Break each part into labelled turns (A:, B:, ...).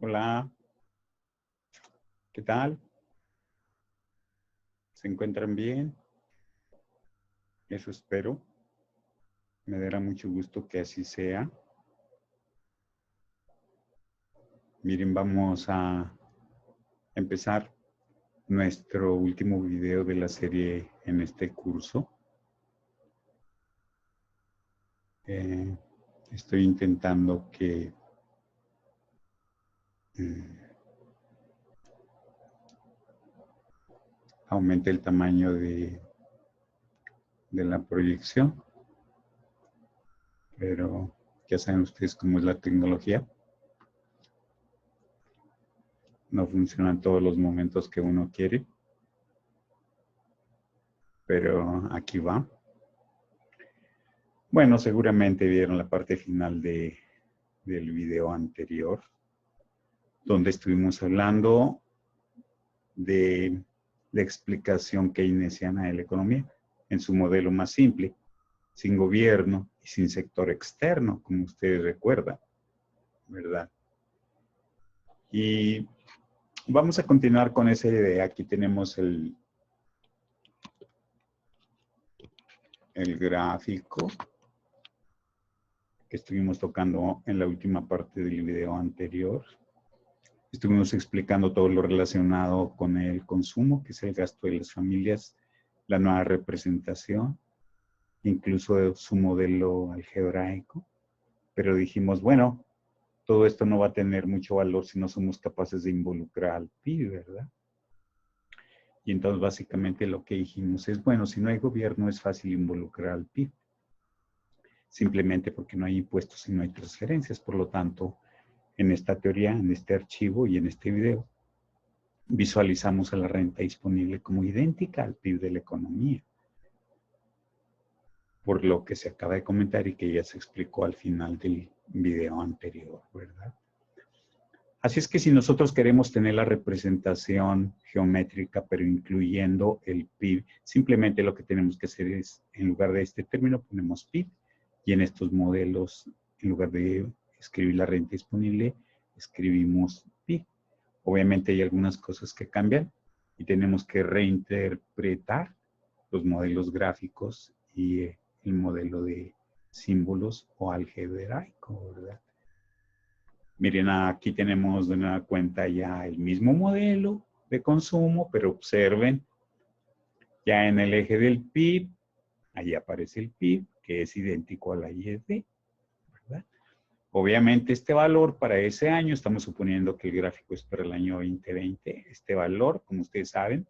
A: Hola, ¿qué tal? ¿Se encuentran bien? Eso espero. Me dará mucho gusto que así sea. Miren, vamos a empezar nuestro último video de la serie en este curso. Estoy intentando que aumente el tamaño de la proyección, pero ya saben ustedes cómo es la tecnología. No funciona en todos los momentos que uno quiere, pero aquí va. Bueno, seguramente vieron la parte final del video anterior, donde estuvimos hablando de la explicación keynesiana de la economía en su modelo más simple, sin gobierno y sin sector externo, como ustedes recuerdan, ¿verdad? Y vamos a continuar con esa idea. Aquí tenemos el gráfico que estuvimos tocando en la última parte del video anterior. Estuvimos explicando todo lo relacionado con el consumo, que es el gasto de las familias, la nueva representación, incluso su modelo algebraico. Pero dijimos, bueno, todo esto no va a tener mucho valor si no somos capaces de involucrar al PIB, ¿verdad? Y entonces básicamente lo que dijimos es, bueno, si no hay gobierno es fácil involucrar al PIB, simplemente porque no hay impuestos y no hay transferencias. Por lo tanto, en esta teoría, en este archivo y en este video, visualizamos a la renta disponible como idéntica al PIB de la economía, por lo que se acaba de comentar y que ya se explicó al final del video anterior, ¿verdad? Así es que si nosotros queremos tener la representación geométrica, pero incluyendo el PIB, simplemente lo que tenemos que hacer es, en lugar de este término, ponemos PIB, y en estos modelos, en lugar de escribir la renta disponible, escribimos PIB. Obviamente hay algunas cosas que cambian y tenemos que reinterpretar los modelos gráficos y el modelo de símbolos o algebraico, ¿verdad? Miren, aquí tenemos de nueva cuenta ya el mismo modelo de consumo, pero observen, ya en el eje del PIB, ahí aparece el PIB, que es idéntico a la IED, ¿verdad? Obviamente este valor para ese año, estamos suponiendo que el gráfico es para el año 2020, este valor, como ustedes saben,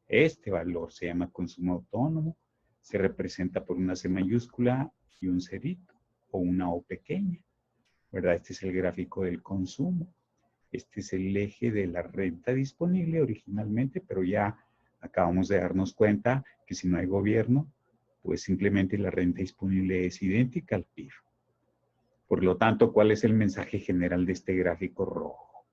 A: este valor se llama consumo autónomo, se representa por una C mayúscula y un cerito, o una O pequeña, ¿verdad? Este es el gráfico del consumo. Este es el eje de la renta disponible originalmente, pero ya acabamos de darnos cuenta que si no hay gobierno, pues simplemente la renta disponible es idéntica al PIB. Por lo tanto, ¿cuál es el mensaje general de este gráfico rojo?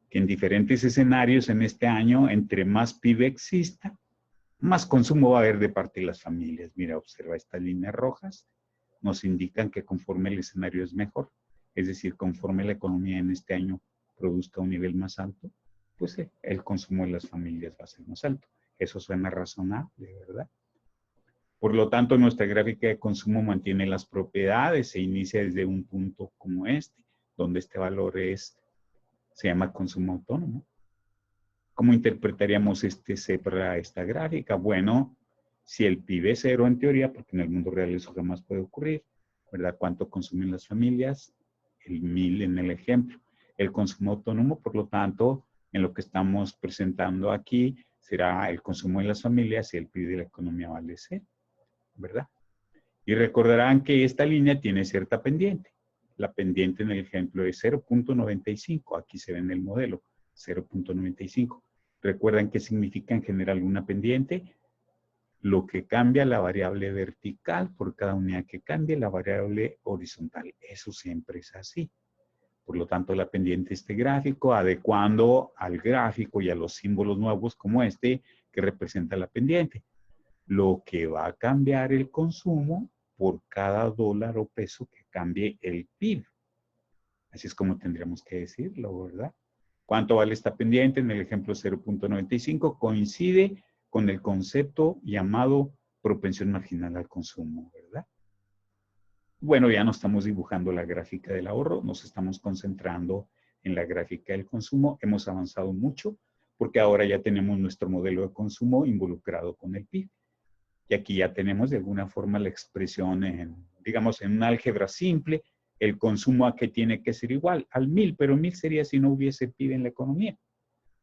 A: Que en diferentes escenarios en este año, entre más PIB exista, más consumo va a haber de parte de las familias. Mira, observa estas líneas rojas, nos indican que conforme el escenario es mejor, es decir, conforme la economía en este año produzca un nivel más alto, pues el consumo de las familias va a ser más alto. Eso suena razonable, ¿verdad? Por lo tanto, nuestra gráfica de consumo mantiene las propiedades, se inicia desde un punto como este, donde este valor se llama consumo autónomo. ¿Cómo interpretaríamos este C para esta gráfica? Bueno, si el PIB es cero en teoría, porque en el mundo real eso jamás puede ocurrir, ¿verdad? ¿Cuánto consumen las familias? El 1000 en el ejemplo. El consumo autónomo, por lo tanto, en lo que estamos presentando aquí, será el consumo de las familias y el PIB de la economía vale cero, ¿verdad? Y recordarán que esta línea tiene cierta pendiente. La pendiente en el ejemplo es 0.95. Aquí se ve en el modelo, 0.95. ¿Recuerdan qué significa en general una pendiente? Lo que cambia la variable vertical por cada unidad que cambie la variable horizontal. Eso siempre es así. Por lo tanto, la pendiente de este gráfico, adecuando al gráfico y a los símbolos nuevos como este, que representa la pendiente. Lo que va a cambiar el consumo por cada dólar o peso que cambie el PIB. Así es como tendríamos que decirlo, ¿verdad? ¿Cuánto vale esta pendiente? En el ejemplo 0.95 coincide con el concepto llamado propensión marginal al consumo, ¿verdad? Bueno, ya no estamos dibujando la gráfica del ahorro, nos estamos concentrando en la gráfica del consumo. Hemos avanzado mucho porque ahora ya tenemos nuestro modelo de consumo involucrado con el PIB. Y aquí ya tenemos de alguna forma la expresión en, digamos, en un álgebra simple, el consumo a que tiene que ser igual al 1000, pero 1000 sería si no hubiese PIB en la economía.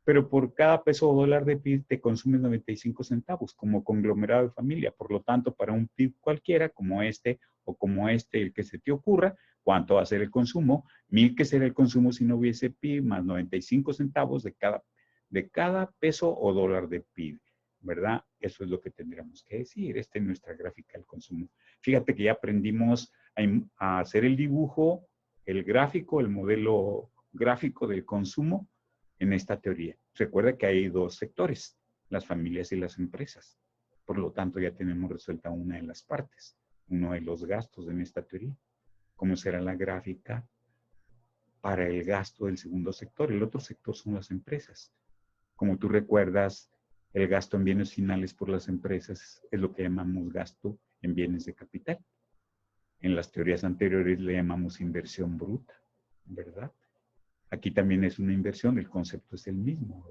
A: Pero por cada peso o dólar de PIB te consumes 95 centavos como conglomerado de familia. Por lo tanto, para un PIB cualquiera, como este o como este, el que se te ocurra, ¿cuánto va a ser el consumo? 1000 que será el consumo si no hubiese PIB, más 95 centavos de cada peso o dólar de PIB, ¿verdad? Eso es lo que tendríamos que decir. Esta es nuestra gráfica del consumo. Fíjate que ya aprendimos a hacer el dibujo, el gráfico, el modelo gráfico del consumo en esta teoría. Recuerda que hay dos sectores, las familias y las empresas. Por lo tanto, ya tenemos resuelta una de las partes, uno de los gastos en esta teoría. ¿Cómo será la gráfica para el gasto del segundo sector? El otro sector son las empresas. Como tú recuerdas, el gasto en bienes finales por las empresas es lo que llamamos gasto en bienes de capital. En las teorías anteriores le llamamos inversión bruta, ¿verdad? Aquí también es una inversión, el concepto es el mismo.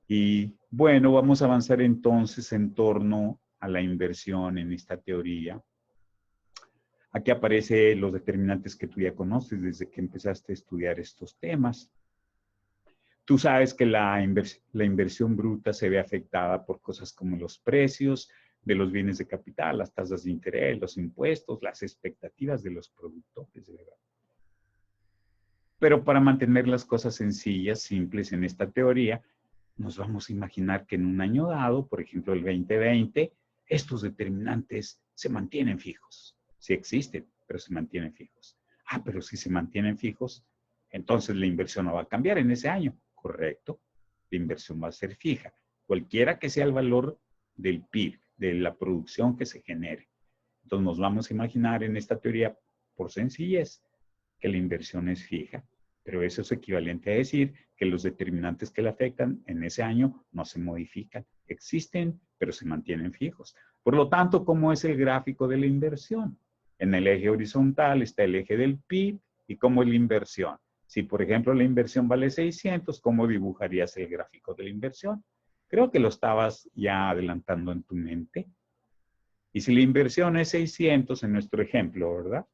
A: Y bueno, vamos a avanzar entonces en torno a la inversión en esta teoría. Aquí aparecen los determinantes que tú ya conoces desde que empezaste a estudiar estos temas. Tú sabes que la inversión bruta se ve afectada por cosas como los precios de los bienes de capital, las tasas de interés, los impuestos, las expectativas de los productores, ¿verdad? Pero para mantener las cosas sencillas, simples en esta teoría, nos vamos a imaginar que en un año dado, por ejemplo el 2020, estos determinantes se mantienen fijos. Sí existen, pero se mantienen fijos. Ah, pero si se mantienen fijos, entonces la inversión no va a cambiar en ese año. Correcto, la inversión va a ser fija. Cualquiera que sea el valor del PIB, de la producción que se genere. Entonces nos vamos a imaginar en esta teoría, por sencillez, que la inversión es fija. Pero eso es equivalente a decir que los determinantes que la afectan en ese año no se modifican. Existen, pero se mantienen fijos. Por lo tanto, ¿cómo es el gráfico de la inversión? En el eje horizontal está el eje del PIB y cómo es la inversión. Si, por ejemplo, la inversión vale 600, ¿cómo dibujarías el gráfico de la inversión? Creo que lo estabas ya adelantando en tu mente. Y si la inversión es 600 en nuestro ejemplo, ¿verdad?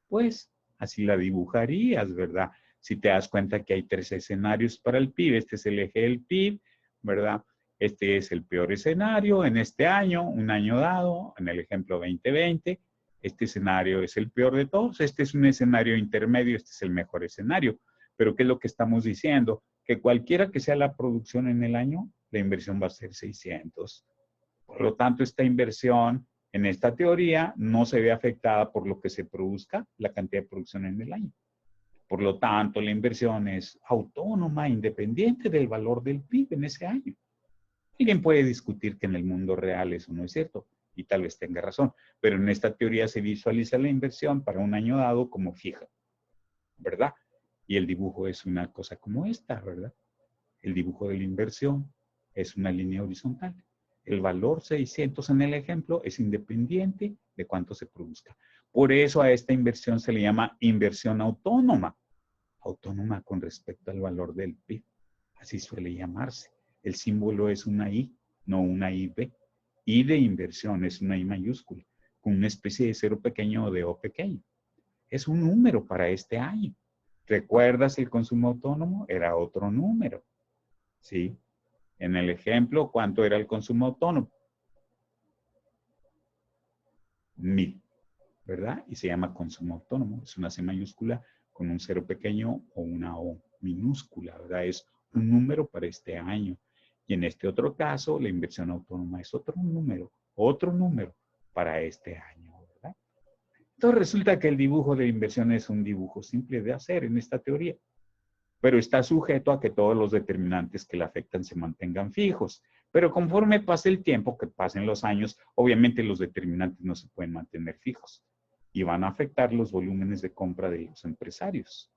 A: Pues así la dibujarías, ¿verdad? Si te das cuenta que hay tres escenarios para el PIB, este es el eje del PIB, ¿verdad? Este es el peor escenario en este año, un año dado, en el ejemplo 2020. Este escenario es el peor de todos, este es un escenario intermedio, este es el mejor escenario. Pero ¿qué es lo que estamos diciendo? Que cualquiera que sea la producción en el año, la inversión va a ser 600. Por lo tanto, esta inversión en esta teoría no se ve afectada por lo que se produzca, la cantidad de producción en el año. Por lo tanto, la inversión es autónoma, independiente del valor del PIB en ese año. Alguien puede discutir que en el mundo real eso no es cierto, y tal vez tenga razón, pero en esta teoría se visualiza la inversión para un año dado como fija, ¿verdad? Y el dibujo es una cosa como esta, ¿verdad? El dibujo de la inversión es una línea horizontal. El valor 600 en el ejemplo es independiente de cuánto se produzca. Por eso a esta inversión se le llama inversión autónoma. Autónoma con respecto al valor del PIB. Así suele llamarse. El símbolo es una I, no una IB. I de inversión es una I mayúscula, con una especie de cero pequeño o de O pequeño. Es un número para este año. ¿Recuerdas el consumo autónomo? Era otro número. ¿Sí? En el ejemplo, ¿cuánto era el consumo autónomo? 1000, ¿verdad? Y se llama consumo autónomo. Es una C mayúscula con un cero pequeño o una O minúscula, ¿verdad? Es un número para este año. Y en este otro caso, la inversión autónoma es otro número para este año, ¿verdad? Entonces resulta que el dibujo de inversión es un dibujo simple de hacer en esta teoría, pero está sujeto a que todos los determinantes que la afectan se mantengan fijos. Pero conforme pase el tiempo, que pasen los años, obviamente los determinantes no se pueden mantener fijos y van a afectar los volúmenes de compra de los empresarios.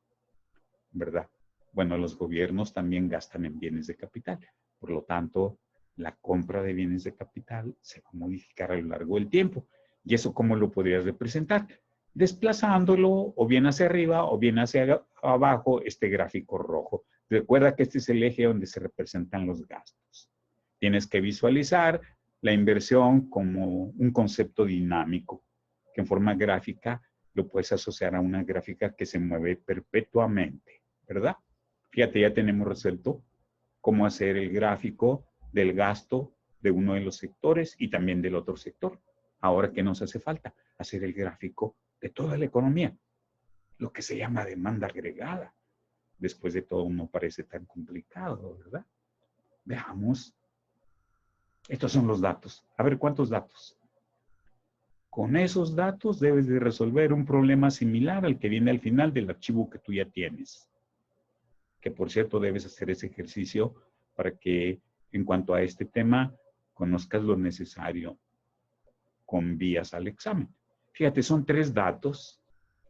A: ¿verdad? Bueno, los gobiernos también gastan en bienes de capital. Por lo tanto, la compra de bienes de capital se va a modificar a lo largo del tiempo. ¿Y eso cómo lo podrías representar? Desplazándolo o bien hacia arriba o bien hacia abajo este gráfico rojo. Recuerda que este es el eje donde se representan los gastos. Tienes que visualizar la inversión como un concepto dinámico, que en forma gráfica lo puedes asociar a una gráfica que se mueve perpetuamente, ¿verdad? Fíjate, ya tenemos resuelto cómo hacer el gráfico del gasto de uno de los sectores y también del otro sector. Ahora, ¿qué nos hace falta? Hacer el gráfico de toda la economía, lo que se llama demanda agregada. Después de todo, no parece tan complicado, ¿verdad? Veamos. Estos son los datos. A ver, ¿cuántos datos? Con esos datos debes de resolver un problema similar al que viene al final del archivo que tú ya tienes. Que por cierto, debes hacer ese ejercicio para que en cuanto a este tema conozcas lo necesario con vías al examen. Fíjate, son 3 datos.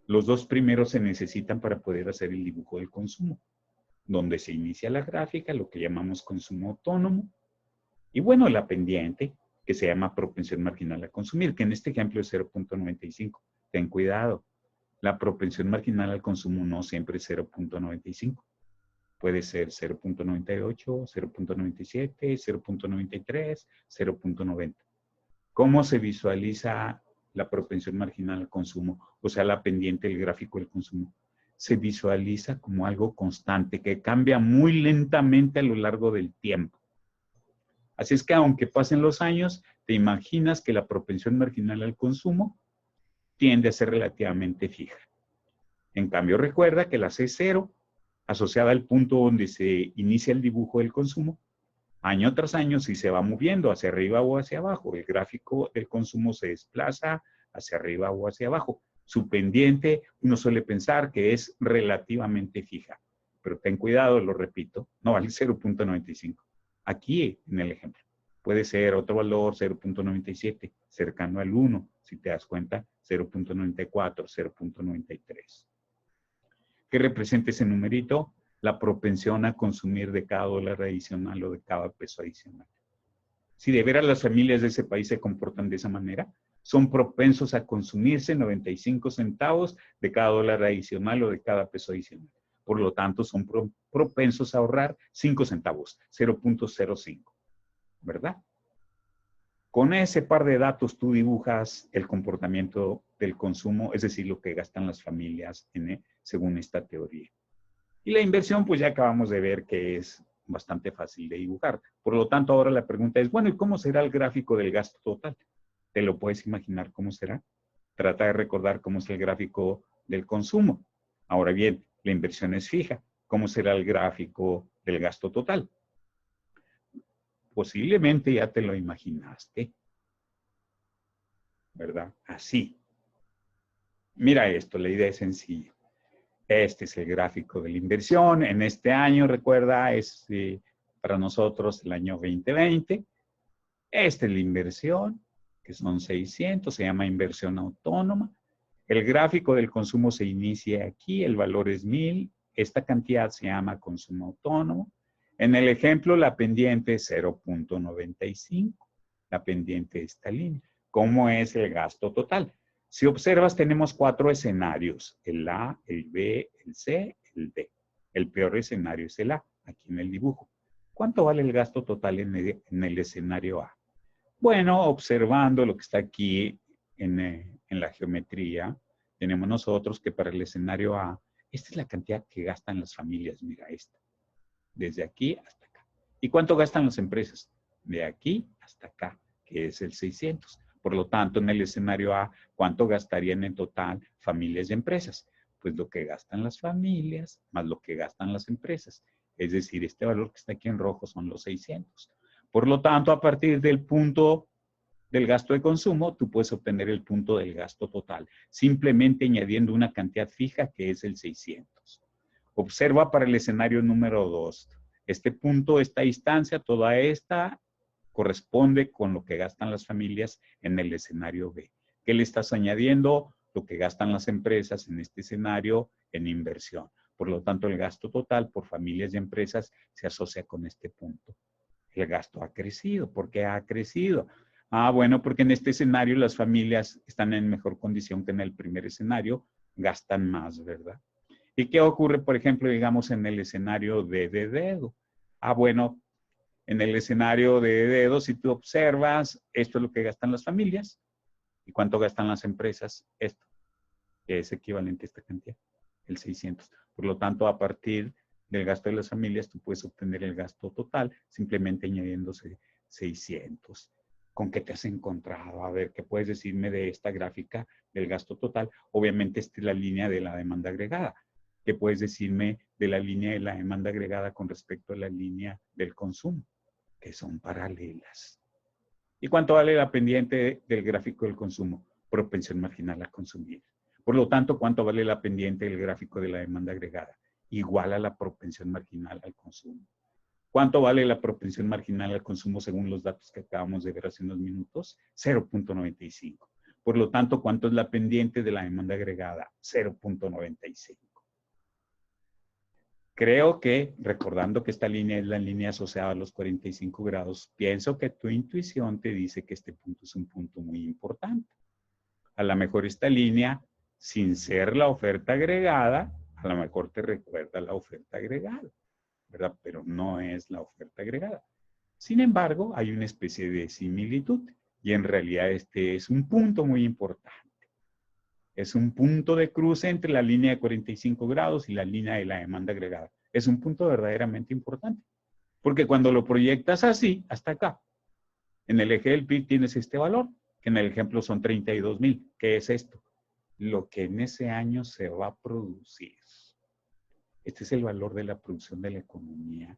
A: Los 2 primeros se necesitan para poder hacer el dibujo del consumo, donde se inicia la gráfica, lo que llamamos consumo autónomo, y bueno, la pendiente, que se llama propensión marginal a consumir, que en este ejemplo es 0.95. Ten cuidado, la propensión marginal al consumo no siempre es 0.95. Puede ser 0.98, 0.97, 0.93, 0.90. ¿Cómo se visualiza la propensión marginal al consumo? O sea, la pendiente del gráfico del consumo. Se visualiza como algo constante, que cambia muy lentamente a lo largo del tiempo. Así es que aunque pasen los años, te imaginas que la propensión marginal al consumo tiende a ser relativamente fija. En cambio, recuerda que la C0, asociada al punto donde se inicia el dibujo del consumo, año tras año sí se va moviendo hacia arriba o hacia abajo. El gráfico del consumo se desplaza hacia arriba o hacia abajo. Su pendiente, uno suele pensar que es relativamente fija. Pero ten cuidado, lo repito, no vale 0.95. Aquí, en el ejemplo, puede ser otro valor 0.97, cercano al 1, si te das cuenta, 0.94, 0.93. ¿Qué representa ese numerito? La propensión a consumir de cada dólar adicional o de cada peso adicional. Si de veras las familias de ese país se comportan de esa manera, son propensos a consumirse 95 centavos de cada dólar adicional o de cada peso adicional. Por lo tanto, son propensos a ahorrar 5 centavos, 0.05, ¿verdad? Con ese par de datos tú dibujas el comportamiento del consumo, es decir, lo que gastan las familias según esta teoría. Y la inversión, pues ya acabamos de ver que es bastante fácil de dibujar. Por lo tanto, ahora la pregunta es, bueno, ¿y cómo será el gráfico del gasto total? ¿Te lo puedes imaginar cómo será? Trata de recordar cómo es el gráfico del consumo. Ahora bien, la inversión es fija. ¿Cómo será el gráfico del gasto total? Posiblemente ya te lo imaginaste, ¿verdad? Así. Mira esto, la idea es sencilla. Este es el gráfico de la inversión. En este año, recuerda, es para nosotros el año 2020. Esta es la inversión, que son 600, se llama inversión autónoma. El gráfico del consumo se inicia aquí, el valor es 1000. Esta cantidad se llama consumo autónomo. En el ejemplo, la pendiente es 0.95. La pendiente de esta línea. ¿Cómo es el gasto total? Si observas, tenemos 4 escenarios, el A, el B, el C, el D. El peor escenario es el A, aquí en el dibujo. ¿Cuánto vale el gasto total en el escenario A? Bueno, observando lo que está aquí en la geometría, tenemos nosotros que para el escenario A, esta es la cantidad que gastan las familias, mira esta, desde aquí hasta acá. ¿Y cuánto gastan las empresas? De aquí hasta acá, que es el 600. Por lo tanto, en el escenario A, ¿cuánto gastarían en total familias y empresas? Pues lo que gastan las familias más lo que gastan las empresas. Es decir, este valor que está aquí en rojo son los 600. Por lo tanto, a partir del punto del gasto de consumo, tú puedes obtener el punto del gasto total, simplemente añadiendo una cantidad fija que es el 600. Observa para el escenario número 2. Este punto, esta distancia, toda esta corresponde con lo que gastan las familias en el escenario B. ¿Qué le estás añadiendo? Lo que gastan las empresas en este escenario en inversión. Por lo tanto, el gasto total por familias y empresas se asocia con este punto. El gasto ha crecido. ¿Por qué ha crecido? Bueno, porque en este escenario las familias están en mejor condición que en el primer escenario, gastan más, ¿verdad? ¿Y qué ocurre, por ejemplo, digamos, en el escenario de dedo? Bueno, en el escenario de dedo, si tú observas, esto es lo que gastan las familias. ¿Y cuánto gastan las empresas? Esto, que es equivalente a esta cantidad, el 600. Por lo tanto, a partir del gasto de las familias, tú puedes obtener el gasto total simplemente añadiéndose 600. ¿Con qué te has encontrado? A ver, ¿qué puedes decirme de esta gráfica del gasto total? Obviamente, esta es la línea de la demanda agregada. ¿Qué puedes decirme de la línea de la demanda agregada con respecto a la línea del consumo? Que son paralelas. ¿Y cuánto vale la pendiente del gráfico del consumo? Propensión marginal a consumir. Por lo tanto, ¿cuánto vale la pendiente del gráfico de la demanda agregada? Igual a la propensión marginal al consumo. ¿Cuánto vale la propensión marginal al consumo según los datos que acabamos de ver hace unos minutos? 0.95. Por lo tanto, ¿cuánto es la pendiente de la demanda agregada? 0.95. Creo que, recordando que esta línea es la línea asociada a los 45 grados, pienso que tu intuición te dice que este punto es un punto muy importante. A lo mejor esta línea, sin ser la oferta agregada, a lo mejor te recuerda la oferta agregada, ¿verdad? Pero no es la oferta agregada. Sin embargo, hay una especie de similitud y en realidad este es un punto muy importante. Es un punto de cruce entre la línea de 45 grados y la línea de la demanda agregada. Es un punto verdaderamente importante. Porque cuando lo proyectas así, hasta acá, en el eje del PIB tienes este valor, que en el ejemplo son 32,000. ¿Qué es esto? Lo que en ese año se va a producir. Este es el valor de la producción de la economía.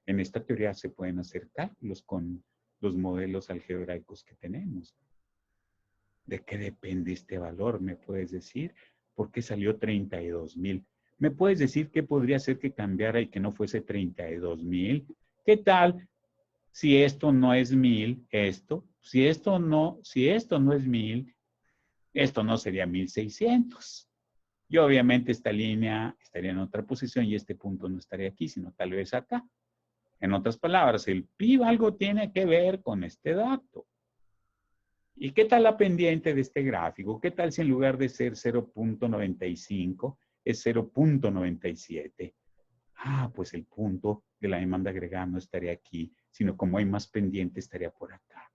A: En esta teoría se pueden hacer cálculos con los modelos algebraicos que tenemos. ¿De qué depende este valor? ¿Me puedes decir? ¿Por qué salió 32,000? ¿Me puedes decir qué podría ser que cambiara y que no fuese 32,000? ¿Qué tal si esto no es 1,000, esto? Si esto no es 1,000, esto no sería 1,600. Y obviamente esta línea estaría en otra posición y este punto no estaría aquí, sino tal vez acá. En otras palabras, el PIB algo tiene que ver con este dato. ¿Y qué tal la pendiente de este gráfico? ¿Qué tal si en lugar de ser 0.95 es 0.97? Pues el punto de la demanda agregada no estaría aquí, sino como hay más pendiente estaría por acá.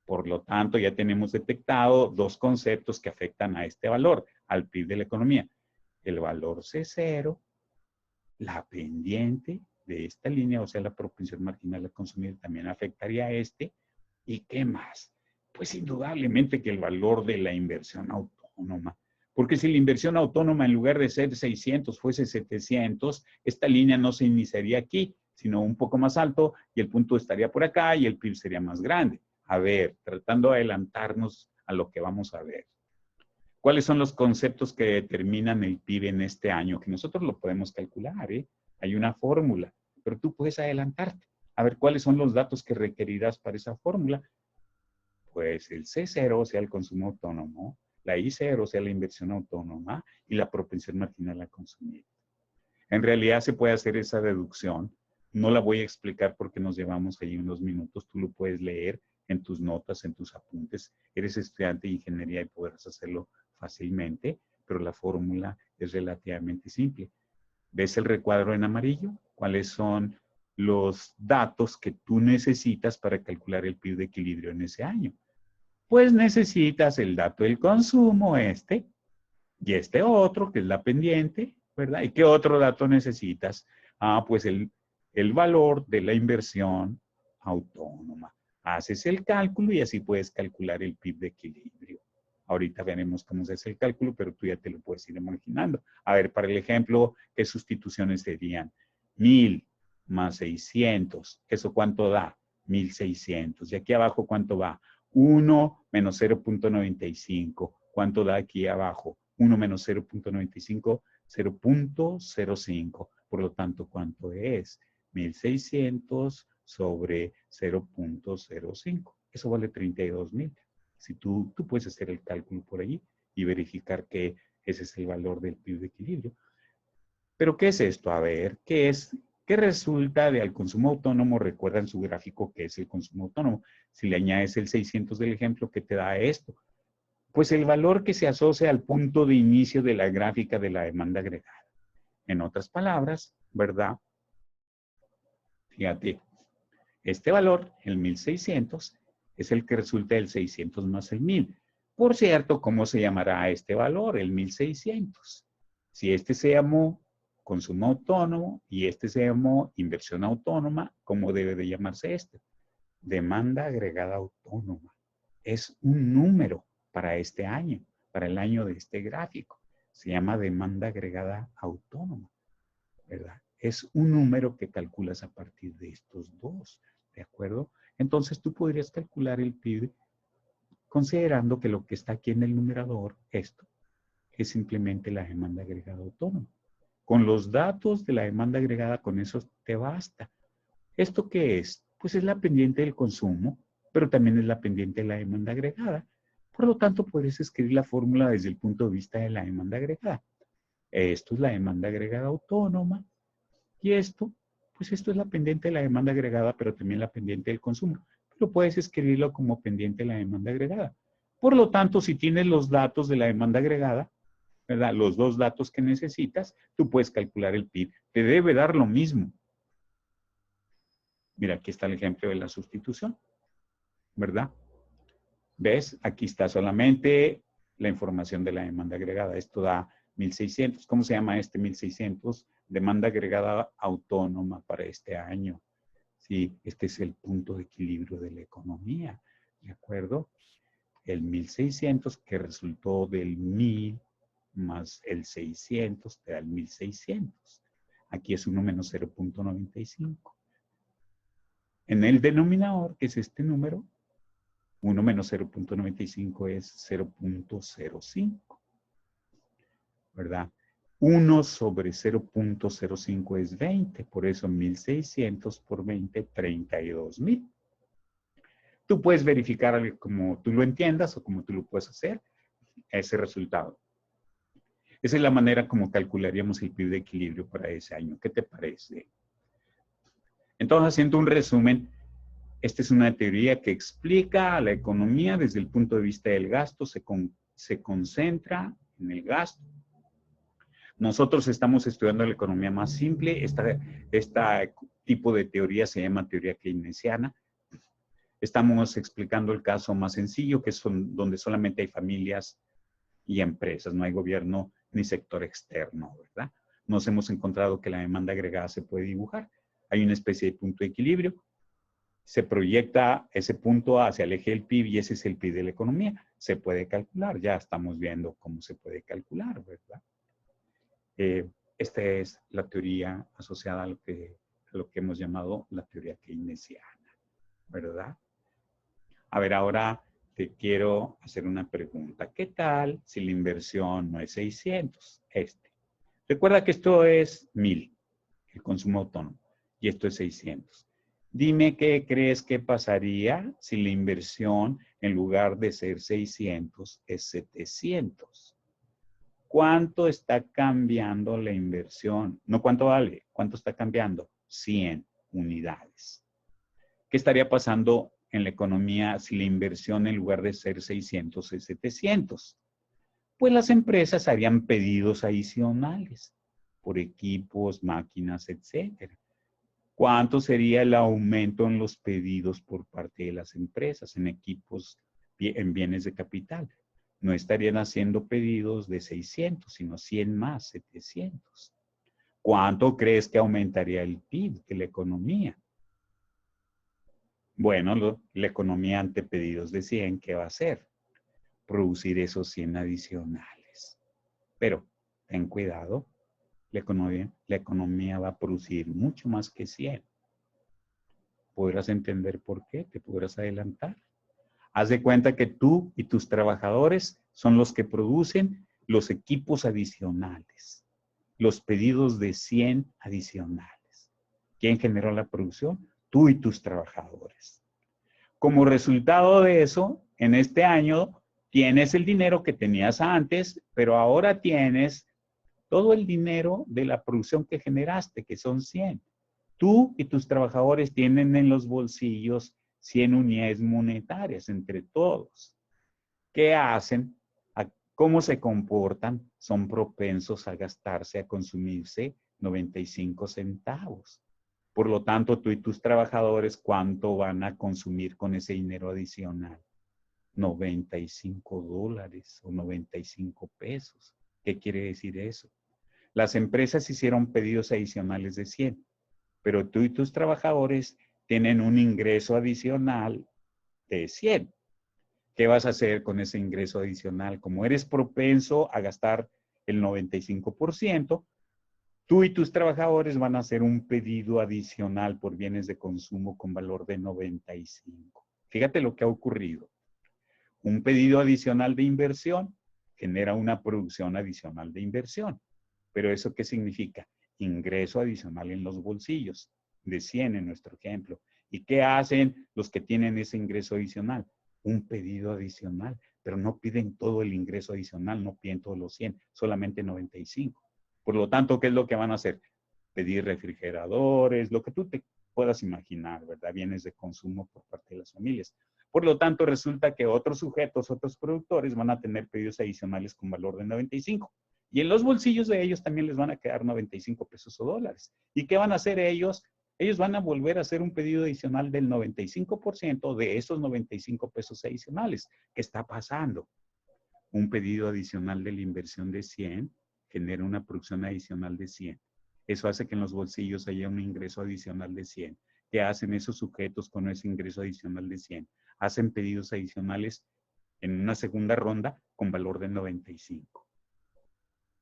A: Por lo tanto, ya tenemos detectado dos conceptos que afectan a este valor, al PIB de la economía. El valor C0, la pendiente de esta línea, o sea, la propensión marginal a consumir también afectaría a este. ¿Y qué más? Pues indudablemente que el valor de la inversión autónoma. Porque si la inversión autónoma en lugar de ser 600 fuese 700, esta línea no se iniciaría aquí, sino un poco más alto y el punto estaría por acá y el PIB sería más grande. A ver, tratando de adelantarnos a lo que vamos a ver. ¿Cuáles son los conceptos que determinan el PIB en este año? Que nosotros lo podemos calcular, ¿eh? Hay una fórmula, pero tú puedes adelantarte. A ver, ¿cuáles son los datos que requerirás para esa fórmula? Pues el C0, o sea, el consumo autónomo, la I0, o sea, la inversión autónoma, y la propensión marginal a consumir. En realidad se puede hacer esa deducción. No la voy a explicar porque nos llevamos ahí unos minutos. Tú lo puedes leer en tus notas, en tus apuntes. Eres estudiante de ingeniería y podrás hacerlo fácilmente, pero la fórmula es relativamente simple. ¿Ves el recuadro en amarillo? ¿Cuáles son los datos que tú necesitas para calcular el PIB de equilibrio en ese año? Pues necesitas el dato del consumo, y este otro, que es la pendiente, ¿verdad? ¿Y qué otro dato necesitas? Pues el valor de la inversión autónoma. Haces el cálculo y así puedes calcular el PIB de equilibrio. Ahorita veremos cómo se hace el cálculo, pero tú ya te lo puedes ir imaginando. A ver, para el ejemplo, ¿qué sustituciones serían? 1,000 más 600. ¿Eso cuánto da? 1,600. ¿Y aquí abajo cuánto va? 1 menos 0.95. ¿Cuánto da aquí abajo? 1 menos 0.95, 0.05. Por lo tanto, ¿cuánto es? 1,600 sobre 0.05. Eso vale 32,000. Si tú puedes hacer el cálculo por allí y verificar que ese es el valor del PIB de equilibrio. ¿Pero qué es esto? A ver, ¿qué resulta del consumo autónomo? Recuerda en su gráfico qué es el consumo autónomo. Si le añades el 600 del ejemplo, ¿qué te da esto? Pues el valor que se asocia al punto de inicio de la gráfica de la demanda agregada. En otras palabras, ¿verdad? Fíjate, este valor, el 1600, es el que resulta del 600 más el 1000. Por cierto, ¿cómo se llamará este valor, el 1600? Si este se llamó consumo autónomo y este se llamó inversión autónoma, ¿cómo debe de llamarse este? Demanda agregada autónoma. Es un número para este año, para el año de este gráfico. Se llama demanda agregada autónoma, ¿verdad? Es un número que calculas a partir de estos dos, ¿de acuerdo? Entonces tú podrías calcular el PIB considerando que lo que está aquí en el numerador, esto, es simplemente la demanda agregada autónoma. Con los datos de la demanda agregada, con eso te basta. ¿Esto qué es? Pues es la pendiente del consumo, pero también es la pendiente de la demanda agregada. Por lo tanto, puedes escribir la fórmula desde el punto de vista de la demanda agregada. Esto es la demanda agregada autónoma y esto, pues esto es la pendiente de la demanda agregada, pero también la pendiente del consumo. Pero puedes escribirlo como pendiente de la demanda agregada. Por lo tanto, si tienes los datos de la demanda agregada, ¿verdad? Los dos datos que necesitas, tú puedes calcular el PIB. Te debe dar lo mismo. Mira, aquí está el ejemplo de la sustitución, ¿verdad? ¿Ves? Aquí está solamente la información de la demanda agregada. Esto da 1600. ¿Cómo se llama este 1600? Demanda agregada autónoma para este año. Sí, este es el punto de equilibrio de la economía, ¿de acuerdo? El 1600 que resultó del 1000 más el 600 te da el 1600. Aquí es 1 menos 0.95. En el denominador, que es este número, 1 menos 0.95 es 0.05, ¿verdad? 1 sobre 0.05 es 20, por eso 1600 por 20, 32,000. Tú puedes verificar como tú lo entiendas o como tú lo puedes hacer, ese resultado. Esa es la manera como calcularíamos el PIB de equilibrio para ese año. ¿Qué te parece? Entonces, haciendo un resumen, esta es una teoría que explica a la economía desde el punto de vista del gasto, se concentra en el gasto. Nosotros estamos estudiando la economía más simple. Este tipo de teoría se llama teoría keynesiana. Estamos explicando el caso más sencillo, que es donde solamente hay familias y empresas, no hay gobierno ni sector externo, ¿verdad? Nos hemos encontrado que la demanda agregada se puede dibujar. Hay una especie de punto de equilibrio. Se proyecta ese punto hacia el eje del PIB y ese es el PIB de la economía. Se puede calcular, ya estamos viendo cómo se puede calcular, ¿verdad? Esta es la teoría asociada a lo que hemos llamado la teoría keynesiana, ¿verdad? A ver, ahora te quiero hacer una pregunta. ¿Qué tal si la inversión no es 600? Recuerda que esto es 1000, el consumo autónomo, y esto es 600. Dime qué crees que pasaría si la inversión, en lugar de ser 600, es 700. ¿Cuánto está cambiando la inversión? No cuánto vale, ¿cuánto está cambiando? 100 unidades. ¿Qué estaría pasando en la economía si la inversión en lugar de ser 600 es 700? Pues las empresas harían pedidos adicionales por equipos, máquinas, etcétera. ¿Cuánto sería el aumento en los pedidos por parte de las empresas en equipos, en bienes de capital? No estarían haciendo pedidos de 600, sino 100 más, 700. ¿Cuánto crees que aumentaría el PIB de la economía? Bueno, la economía ante pedidos de 100, ¿qué va a hacer? Producir esos 100 adicionales. Pero ten cuidado, la economía va a producir mucho más que 100. ¿Podrás entender por qué? ¿Te podrás adelantar? Haz de cuenta que tú y tus trabajadores son los que producen los equipos adicionales, los pedidos de 100 adicionales. ¿Quién generó la producción? Tú y tus trabajadores. Como resultado de eso, en este año tienes el dinero que tenías antes, pero ahora tienes todo el dinero de la producción que generaste, que son 100. Tú y tus trabajadores tienen en los bolsillos 100 unidades monetarias entre todos. ¿Qué hacen? ¿Cómo se comportan? Son propensos a gastarse, a consumirse 95 centavos. Por lo tanto, tú y tus trabajadores, ¿cuánto van a consumir con ese dinero adicional? 95 dólares o 95 pesos. ¿Qué quiere decir eso? Las empresas hicieron pedidos adicionales de 100, pero tú y tus trabajadores tienen un ingreso adicional de 100. ¿Qué vas a hacer con ese ingreso adicional? Como eres propenso a gastar el 95%, tú y tus trabajadores van a hacer un pedido adicional por bienes de consumo con valor de 95. Fíjate lo que ha ocurrido. Un pedido adicional de inversión genera una producción adicional de inversión. ¿Pero eso qué significa? Ingreso adicional en los bolsillos, de 100 en nuestro ejemplo. ¿Y qué hacen los que tienen ese ingreso adicional? Un pedido adicional, pero no piden todo el ingreso adicional, no piden todos los 100, solamente 95. Por lo tanto, ¿qué es lo que van a hacer? Pedir refrigeradores, lo que tú te puedas imaginar, ¿verdad? Bienes de consumo por parte de las familias. Por lo tanto, resulta que otros sujetos, otros productores van a tener pedidos adicionales con valor de 95. Y en los bolsillos de ellos también les van a quedar 95 pesos o dólares. ¿Y qué van a hacer ellos? Ellos van a volver a hacer un pedido adicional del 95% de esos 95 pesos adicionales. ¿Qué está pasando? Un pedido adicional de la inversión de 100 genera una producción adicional de 100. Eso hace que en los bolsillos haya un ingreso adicional de 100. ¿Qué hacen esos sujetos con ese ingreso adicional de 100? Hacen pedidos adicionales en una segunda ronda con valor de 95.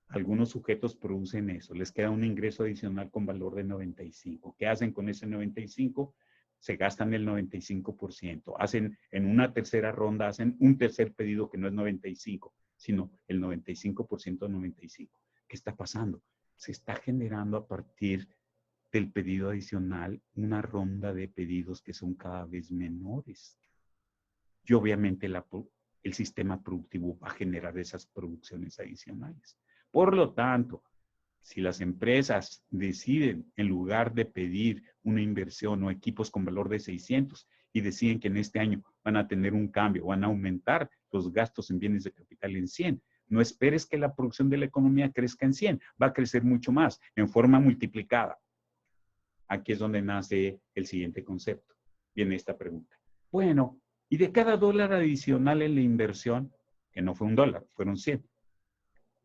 A: Algunos sujetos producen eso, les queda un ingreso adicional con valor de 95. ¿Qué hacen con ese 95? Se gastan el 95%. Hacen en una tercera ronda, hacen un tercer pedido que no es 95, sino el 95% de 95. ¿Qué está pasando? Se está generando a partir del pedido adicional una ronda de pedidos que son cada vez menores. Y obviamente el sistema productivo va a generar esas producciones adicionales. Por lo tanto, si las empresas deciden, en lugar de pedir una inversión o equipos con valor de 600 y deciden que en este año van a tener un cambio, van a aumentar los gastos en bienes de capital en 100, no esperes que la producción de la economía crezca en 100, va a crecer mucho más, en forma multiplicada. Aquí es donde nace el siguiente concepto. Viene esta pregunta. Bueno, y de cada dólar adicional en la inversión, que no fue un dólar, fueron 100,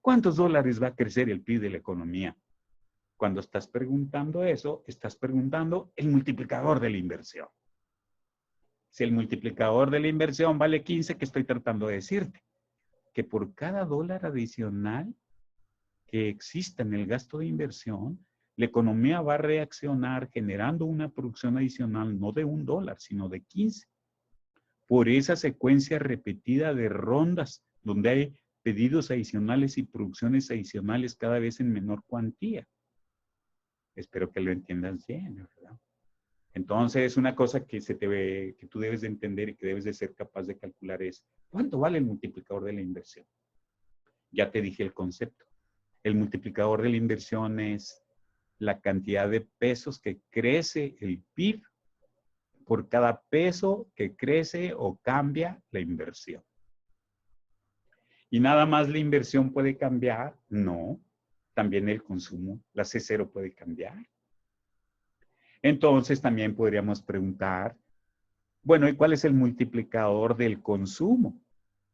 A: ¿cuántos dólares va a crecer el PIB de la economía? Cuando estás preguntando eso, estás preguntando el multiplicador de la inversión. Si el multiplicador de la inversión vale 15, ¿qué estoy tratando de decirte? Que por cada dólar adicional que exista en el gasto de inversión, la economía va a reaccionar generando una producción adicional no de $1, sino de 15. Por esa secuencia repetida de rondas donde hay pedidos adicionales y producciones adicionales cada vez en menor cuantía. Espero que lo entiendas bien, ¿verdad? Entonces, una cosa que tú debes de entender y que debes de ser capaz de calcular es, ¿cuánto vale el multiplicador de la inversión? Ya te dije el concepto. El multiplicador de la inversión es la cantidad de pesos que crece el PIB por cada peso que crece o cambia la inversión. ¿Y nada más la inversión puede cambiar? No. También el consumo, la C0 puede cambiar. Entonces también podríamos preguntar, bueno, ¿y cuál es el multiplicador del consumo?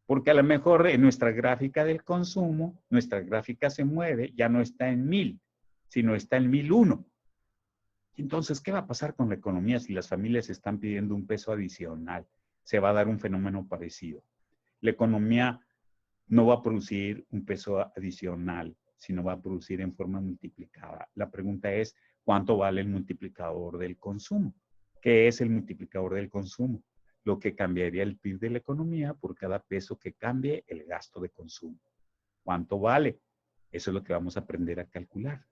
A: Porque a lo mejor en nuestra gráfica del consumo, nuestra gráfica se mueve, ya no está en 1000, sino está en 1001. Entonces, ¿qué va a pasar con la economía si las familias están pidiendo un peso adicional? Se va a dar un fenómeno parecido. La economía no va a producir un peso adicional, sino va a producir en forma multiplicada. La pregunta es, ¿cuánto vale el multiplicador del consumo? ¿Qué es el multiplicador del consumo? Lo que cambiaría el PIB de la economía por cada peso que cambie el gasto de consumo. ¿Cuánto vale? Eso es lo que vamos a aprender a calcular.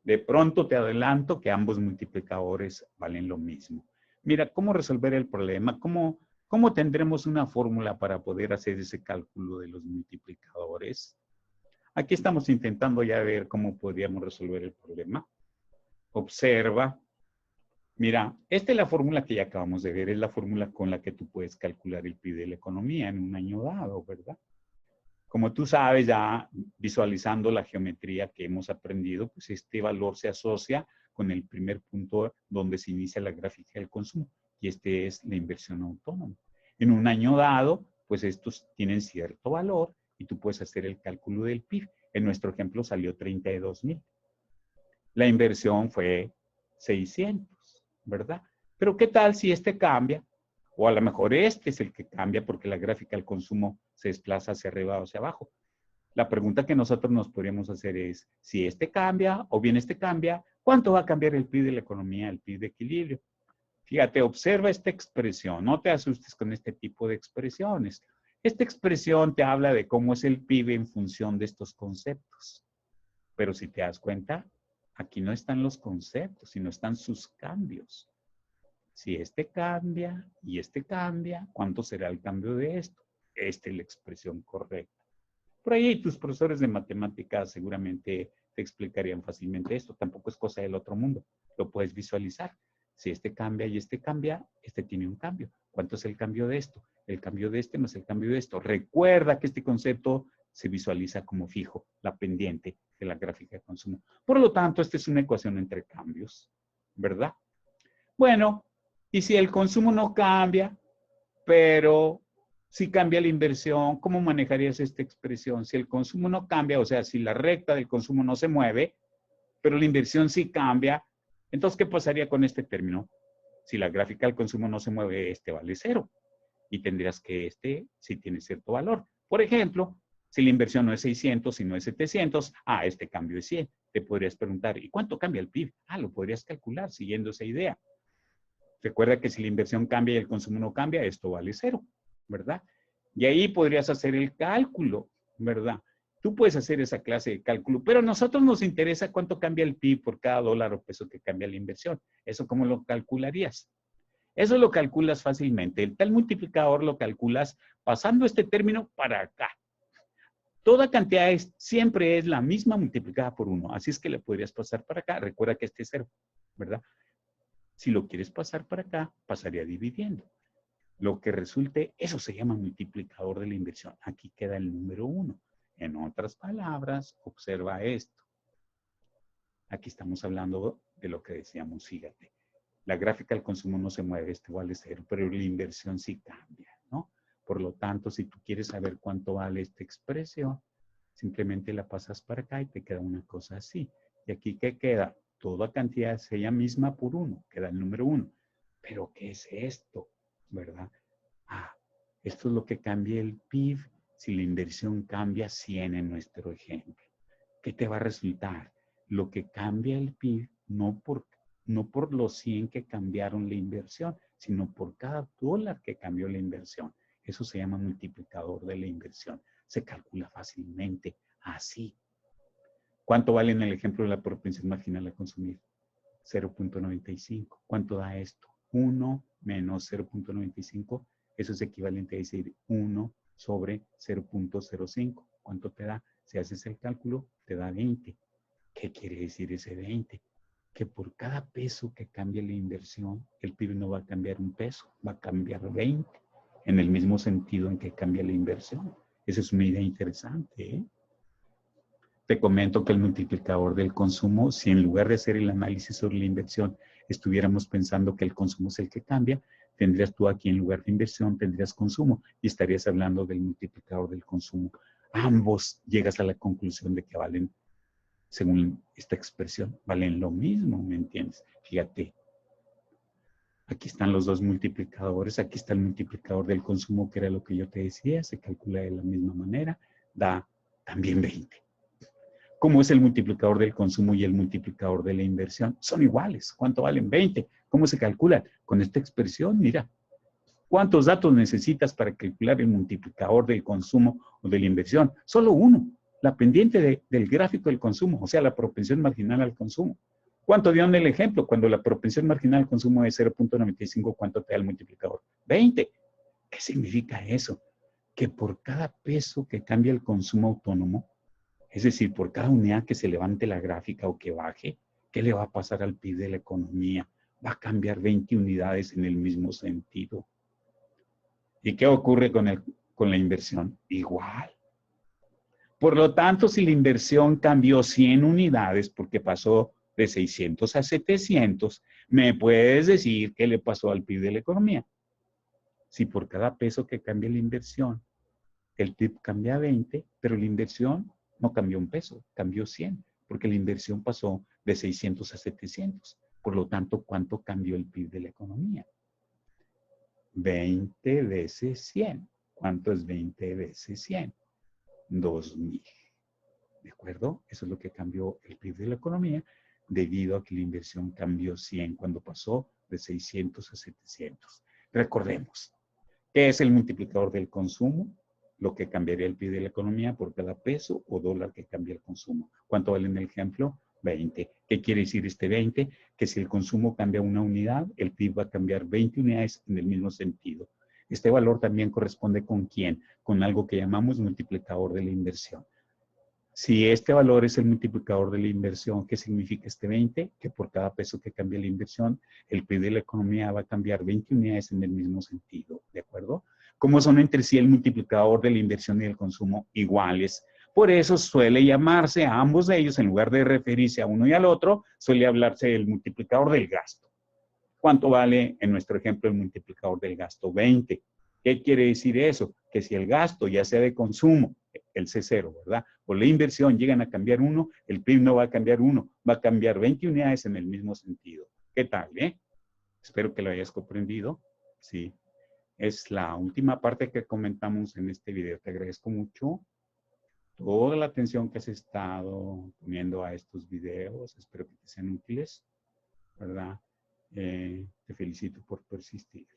A: De pronto te adelanto que ambos multiplicadores valen lo mismo. Mira, ¿cómo resolver el problema? ¿Cómo tendremos una fórmula para poder hacer ese cálculo de los multiplicadores? Aquí estamos intentando ya ver cómo podríamos resolver el problema. Observa. Mira, esta es la fórmula que ya acabamos de ver, es la fórmula con la que tú puedes calcular el PIB de la economía en un año dado, ¿verdad? Como tú sabes, ya visualizando la geometría que hemos aprendido, pues este valor se asocia con el primer punto donde se inicia la gráfica del consumo, y este es la inversión autónoma. En un año dado, pues estos tienen cierto valor y tú puedes hacer el cálculo del PIB. En nuestro ejemplo salió 32,000. La inversión fue 600, ¿verdad? Pero ¿qué tal si este cambia? O a lo mejor este es el que cambia porque la gráfica del consumo se desplaza hacia arriba o hacia abajo. La pregunta que nosotros nos podríamos hacer es, si este cambia o bien este cambia, ¿cuánto va a cambiar el PIB de la economía, el PIB de equilibrio? Fíjate, observa esta expresión, no te asustes con este tipo de expresiones. Esta expresión te habla de cómo es el PIB en función de estos conceptos. Pero si te das cuenta, aquí no están los conceptos, sino están sus cambios. Si este cambia y este cambia, ¿cuánto será el cambio de esto? Esta es la expresión correcta. Por ahí tus profesores de matemáticas seguramente te explicarían fácilmente esto. Tampoco es cosa del otro mundo. Lo puedes visualizar. Si este cambia y este cambia, este tiene un cambio. ¿Cuánto es el cambio de esto? El cambio de este más el cambio de esto. Recuerda que este concepto se visualiza como fijo, la pendiente de la gráfica de consumo. Por lo tanto, esta es una ecuación entre cambios, ¿verdad? Bueno, y si el consumo no cambia, pero si cambia la inversión, ¿cómo manejarías esta expresión? Si el consumo no cambia, o sea, si la recta del consumo no se mueve, pero la inversión sí cambia, entonces, ¿qué pasaría con este término? Si la gráfica del consumo no se mueve, este vale 0. Y tendrías que este sí tiene cierto valor. Por ejemplo, si la inversión no es 600, sino es 700, este cambio es 100. Te podrías preguntar, ¿y cuánto cambia el PIB? Lo podrías calcular siguiendo esa idea. Recuerda que si la inversión cambia y el consumo no cambia, esto vale 0, ¿verdad? Y ahí podrías hacer el cálculo, ¿verdad? Tú puedes hacer esa clase de cálculo, pero a nosotros nos interesa cuánto cambia el PIB por cada dólar o peso que cambia la inversión. ¿Eso cómo lo calcularías? Eso lo calculas fácilmente. El tal multiplicador lo calculas pasando este término para acá. Toda cantidad siempre es la misma multiplicada por 1. Así es que le podrías pasar para acá. Recuerda que este es 0, ¿verdad? Si lo quieres pasar para acá, pasaría dividiendo. Lo que resulte, eso se llama multiplicador de la inversión. Aquí queda el número 1. En otras palabras, observa esto. Aquí estamos hablando de lo que decíamos, fíjate. La gráfica del consumo no se mueve, este vale 0, pero la inversión sí cambia, ¿no? Por lo tanto, si tú quieres saber cuánto vale esta expresión, simplemente la pasas para acá y te queda una cosa así. Y aquí, ¿qué queda? Toda cantidad es ella misma por 1, queda el número 1. ¿Pero qué es esto? ¿Verdad? Esto es lo que cambia el PIB si la inversión cambia 100 en nuestro ejemplo. ¿Qué te va a resultar? Lo que cambia el PIB no por los 100 que cambiaron la inversión, sino por cada dólar que cambió la inversión. Eso se llama multiplicador de la inversión. Se calcula fácilmente así. ¿Cuánto vale en el ejemplo de la propensión marginal a consumir? 0.95. ¿Cuánto da esto? 1 menos 0.95. Eso es equivalente a decir 1 sobre 0.05. ¿Cuánto te da? Si haces el cálculo, te da 20. ¿Qué quiere decir ese 20? Que por cada peso que cambie la inversión, el PIB no va a cambiar un peso, va a cambiar 20, en el mismo sentido en que cambia la inversión. Esa es una idea interesante, ¿eh? Te comento que el multiplicador del consumo, si en lugar de hacer el análisis sobre la inversión, estuviéramos pensando que el consumo es el que cambia, tendrías tú aquí en lugar de inversión, tendrías consumo y estarías hablando del multiplicador del consumo. Ambos llegas a la conclusión de que valen, según esta expresión, valen lo mismo, ¿me entiendes? Fíjate, aquí están los dos multiplicadores, aquí está el multiplicador del consumo, que era lo que yo te decía, se calcula de la misma manera, da también 20. ¿Cómo es el multiplicador del consumo y el multiplicador de la inversión? Son iguales. ¿Cuánto valen? 20. ¿Cómo se calcula? Con esta expresión, mira. ¿Cuántos datos necesitas para calcular el multiplicador del consumo o de la inversión? Solo uno. La pendiente del gráfico del consumo, o sea, la propensión marginal al consumo. ¿Cuánto dio en el ejemplo? Cuando la propensión marginal al consumo es 0.95, ¿cuánto te da el multiplicador? 20. ¿Qué significa eso? Que por cada peso que cambia el consumo autónomo, Es decir, por cada unidad que se levante la gráfica o que baje, ¿qué le va a pasar al PIB de la economía? Va a cambiar 20 unidades en el mismo sentido. ¿Y qué ocurre con la inversión? Igual. Por lo tanto, si la inversión cambió 100 unidades porque pasó de 600 a 700, ¿me puedes decir qué le pasó al PIB de la economía? Si por cada peso que cambia la inversión, el PIB cambia 20, pero la inversión no cambió un peso, cambió 100, porque la inversión pasó de 600 a 700. Por lo tanto, ¿cuánto cambió el PIB de la economía? 20 veces 100. ¿Cuánto es 20 veces 100? 2,000. ¿De acuerdo? Eso es lo que cambió el PIB de la economía debido a que la inversión cambió 100 cuando pasó de 600 a 700. Recordemos, ¿qué es el multiplicador del consumo? Lo que cambiaría el PIB de la economía por cada peso o dólar que cambia el consumo. ¿Cuánto vale en el ejemplo? 20. ¿Qué quiere decir este 20? Que si el consumo cambia una unidad, el PIB va a cambiar 20 unidades en el mismo sentido. Este valor también corresponde con ¿quién? Con algo que llamamos multiplicador de la inversión. Si este valor es el multiplicador de la inversión, ¿qué significa este 20? Que por cada peso que cambie la inversión, el PIB de la economía va a cambiar 20 unidades en el mismo sentido, ¿de acuerdo? ¿Cómo son entre sí el multiplicador de la inversión y el consumo? Iguales. Por eso suele llamarse a ambos de ellos, en lugar de referirse a uno y al otro, suele hablarse del multiplicador del gasto. ¿Cuánto vale en nuestro ejemplo el multiplicador del gasto? 20. ¿Qué quiere decir eso? Que si el gasto, ya sea de consumo, el C0, ¿verdad? O la inversión llegan a cambiar 1, el PIB no va a cambiar 1, va a cambiar 20 unidades en el mismo sentido. ¿Qué tal, Espero que lo hayas comprendido. Sí. Es la última parte que comentamos en este video. Te agradezco mucho toda la atención que has estado poniendo a estos videos. Espero que te sean útiles, ¿verdad? Te felicito por persistir.